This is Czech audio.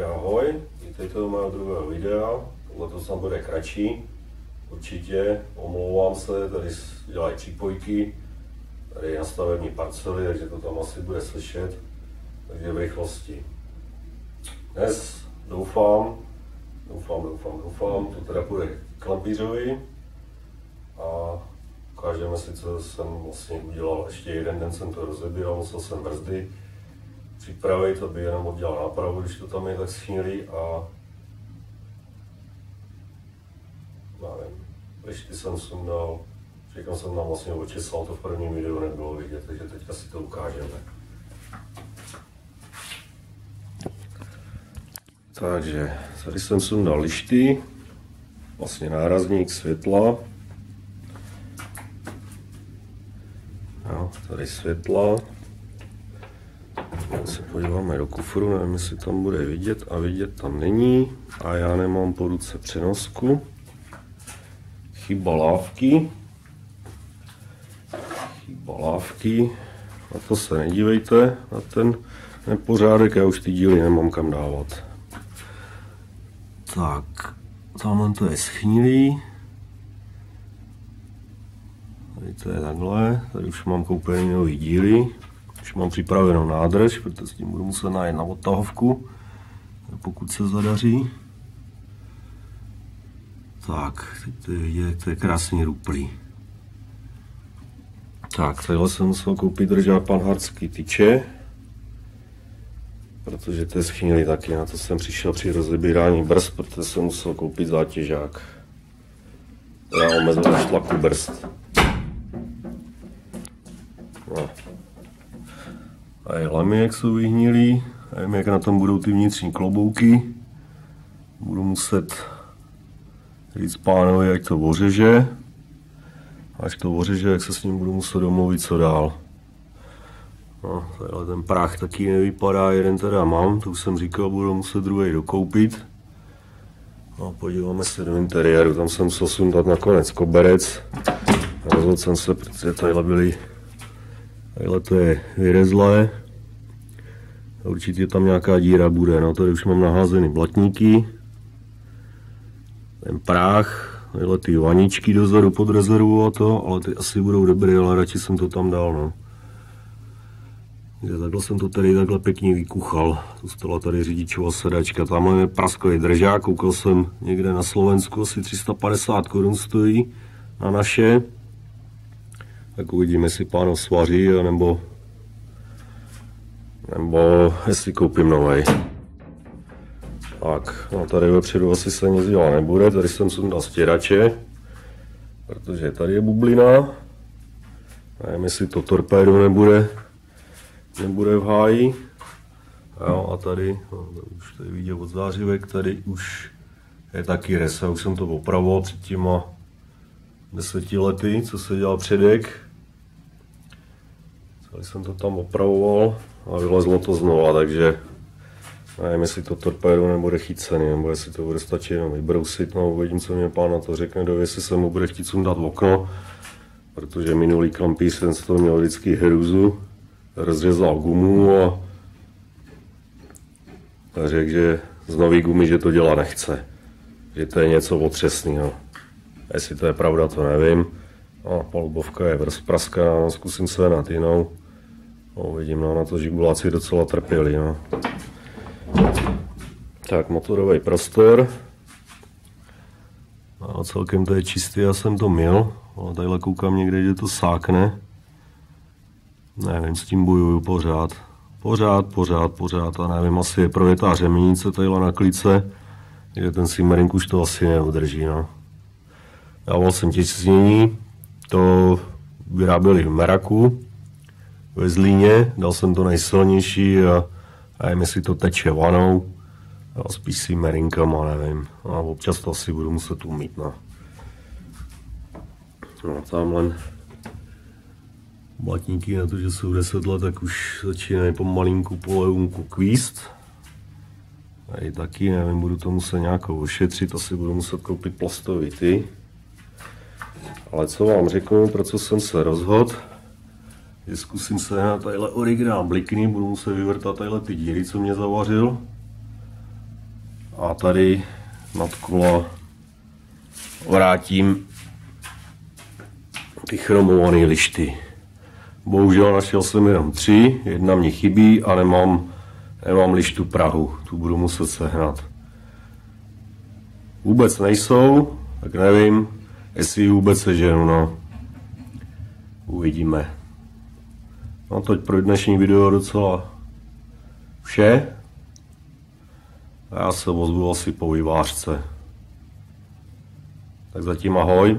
Ahoj, vítejte u mého druhého videa. Tohle to bude kratší, určitě, omlouvám se, tady dělají přípojky, tady je nastavení parcely, takže to tam asi bude slyšet, takže v rychlosti. Dnes doufám, to teda bude klempířovi a ukážeme si, co jsem vlastně udělal. Ještě jeden den jsem to rozebíral, musel jsem brzdy připravit, aby jenom oddělal nápravu, když to tam je tak schnilý a nevím, lišty jsem sundal, všechno jsem tam vlastně očesal, to v prvním videu nebylo vidět, takže teďka si to ukážeme. Takže tady jsem sundal lišty, vlastně nárazník světla, jo, tady světla. Se podíváme do kufru, nevím, jestli tam bude vidět a vidět tam není a já nemám po ruce přenosku. Chyba lávky, na to se nedívejte, na ten nepořádek, já už ty díly nemám kam dávat. Tak, tamhle to je schnilý, tady to je takhle, tady už mám koupený nový díly. Už mám připravenou nádrž, protože s tím budu muset najít na odtahovku, pokud se zadaří. Tak, teď to je vidět, to je krásně ruplý. Tak, tadyhle jsem musel koupit držák panhardský tyče, protože to je schnilý taky, na to jsem přišel při rozebírání brzd, protože jsem musel koupit zátěžák. Já omezil tlaku brzd. No. A je lamy, jak jsou vyhnilý, nevím, jak na tom budou ty vnitřní klobouky. Budu muset říct pánovi, ať to ořeže. Až to ořeže, jak se s ním budu muset domluvit, co dál. No, tadyhle ten prach taky nevypadá, jeden teda mám, to už jsem říkal, budu muset druhý dokoupit. No, podíváme se do interiéru, tam jsem musel sundat nakonec koberec. Rozhodl jsem se, protože tadyhle to je vyrezlé. Určitě tam nějaká díra bude. No, tady už mám naházený blatníky. Ten prach. Tadyhle ty vaničky dozadu pod rezervu a to, ale ty asi budou dobré, ale radši jsem to tam dal. No. Takhle jsem to tady takhle pěkně vykuchal. Zůstala tady řidičová sedačka. Tamhle je praskový držák. Koukal jsem někde na Slovensku, asi 350 Kč stojí na naše. Tak uvidíme, jestli pánov svaří, nebo jestli koupím novej. Tak, no tady vepředu asi se nic dělat nebude, tady jsem sundal stěrače, protože tady je bublina. Nevím, jestli to torpédo nebude v háji. Jo, a tady, no, už tady viděl od zářivek, tady už je taky res. Já už jsem to opravoval před těma 10 lety, co se dělal předek. Celý jsem to tam opravoval a vylezlo to znova, takže nevím, jestli to torpédo nebude chycený, nebo jestli to bude stačit jenom vybrousit, no uvidím, co mě pán na to řekne, jestli se mu bude chtít sundat v okno, protože minulý klampíř ten z toho měl vždycky hrůzu, rozřezal gumu a řekl, že z nový gumy, že to dělat nechce, že to je něco otřesného. Jestli to je pravda, to nevím. No, palubovka je praskaná, no, zkusím se na jinou. No, vidím, no, na to žibuláci docela trpěli. No. Tak, motorový prostor. No, celkem to je čistý, já jsem to myl. Ale tadyhle koukám někde, že to sákne. Nevím, s tím bojuju pořád. Pořád. A nevím, asi je projetá řemenice tadyhle na klíce. že ten Simmering už to asi neudrží. No. Dával jsem těsnění, to vyráběli v Meraku ve Zlíně, dal jsem to nejsilnější a nevím, jestli to teče vanou, a spíš Simmerinkama, nevím. A občas to asi budu muset umýt. No. No, tamhle blatníky na to, že jsou 10 let, tak už začínají pomalinku polevůmku kvíst. Tady taky, nevím, budu to muset nějakou ošetřit, asi budu muset koupit plastový ty. Ale co vám řeknu, pro co jsem se rozhodl, že zkusím se na tadyhle originál blikny, budu muset vyvrtat tadyhle ty díry, co mě zavařil. A tady nad kolo vrátím ty chromované lišty. Bohužel našel jsem jenom 3, jedna mě chybí a nemám lištu Prahu, tu budu muset sehnat. Vůbec nejsou, tak nevím, jestli ji vůbec seženu, no. Uvidíme. No teď pro dnešní video docela vše. A já se ozvu asi po vývářce. Tak zatím ahoj.